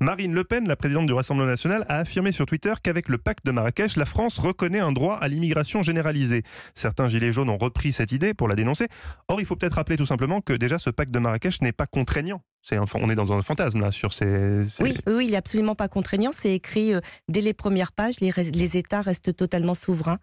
Marine Le Pen, la présidente du Rassemblement national, a affirmé sur Twitter qu'avec le pacte de Marrakech, la France reconnaît un droit à l'immigration généralisée. Certains gilets jaunes ont repris cette idée pour la dénoncer. Or, il faut peut-être rappeler tout simplement que déjà ce pacte de Marrakech n'est pas contraignant. On est dans un fantasme là sur ces... Oui, il n'est absolument pas contraignant. C'est écrit dès les premières pages. Les États restent totalement souverains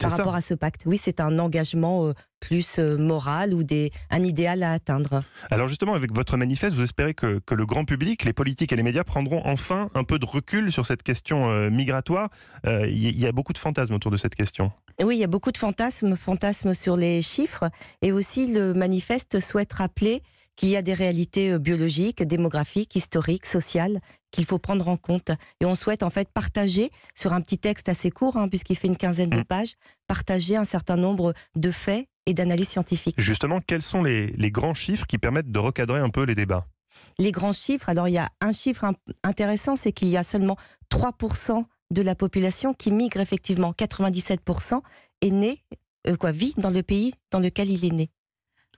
par rapport à ce pacte. Oui, c'est un engagement plus moral ou un idéal à atteindre. Alors justement, avec votre manifeste, vous espérez que le grand public, les politiques et les médias prendront enfin un peu de recul sur cette question migratoire. Il y a beaucoup de fantasmes autour de cette question. Oui, il y a beaucoup de fantasmes sur les chiffres. Et aussi, le manifeste souhaite rappeler qu'il y a des réalités biologiques, démographiques, historiques, sociales qu'il faut prendre en compte. Et on souhaite en fait partager, sur un petit texte assez court, puisqu'il fait une quinzaine de pages, partager un certain nombre de faits et d'analyses scientifiques. Justement, quels sont les grands chiffres qui permettent de recadrer un peu les débats ? Les grands chiffres, alors il y a un chiffre intéressant, c'est qu'il y a seulement 3% de la population qui migre effectivement. 97% vit dans le pays dans lequel il est né.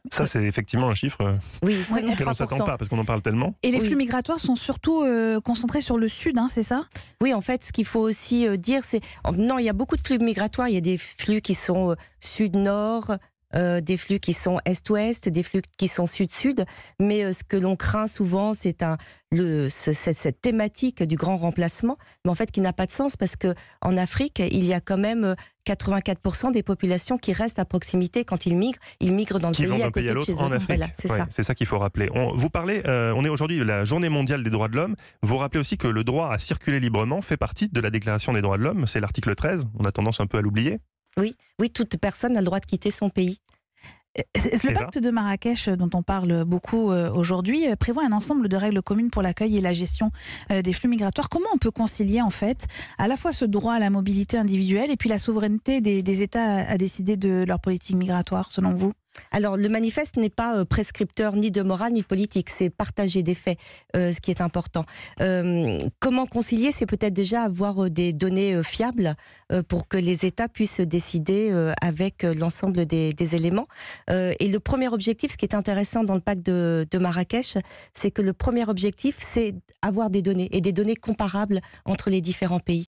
Ça, c'est effectivement un chiffre auquel on ne s'attend pas, parce qu'on en parle tellement. Et les flux migratoires sont surtout concentrés sur le sud, c'est ça ? Oui, en fait, ce qu'il faut aussi dire, c'est... Non, il y a beaucoup de flux migratoires. Il y a des flux qui sont sud-nord, des flux qui sont est-ouest, des flux qui sont sud-sud. Mais ce que l'on craint souvent, c'est cette thématique du grand remplacement, mais en fait qui n'a pas de sens, parce qu'en Afrique, il y a quand même 84% des populations qui restent à proximité quand ils migrent dans le pays à côté de chez eux. En Afrique. Voilà, c'est ça. C'est ça qu'il faut rappeler. Vous parlez, on est aujourd'hui la journée mondiale des droits de l'homme. Vous rappelez aussi que le droit à circuler librement fait partie de la Déclaration des droits de l'homme. C'est l'article 13. On a tendance un peu à l'oublier. Oui, toute personne a le droit de quitter son pays. Le pacte de Marrakech, dont on parle beaucoup aujourd'hui, prévoit un ensemble de règles communes pour l'accueil et la gestion des flux migratoires. Comment on peut concilier en fait à la fois ce droit à la mobilité individuelle et puis la souveraineté des États à décider de leur politique migratoire, selon vous ? Alors, le manifeste n'est pas prescripteur ni de morale ni de politique, c'est partager des faits, ce qui est important. Comment concilier ? C'est peut-être déjà avoir des données fiables pour que les États puissent décider avec l'ensemble des éléments. Et le premier objectif, ce qui est intéressant dans le pacte de Marrakech, c'est que le premier objectif, c'est avoir des données, et des données comparables entre les différents pays.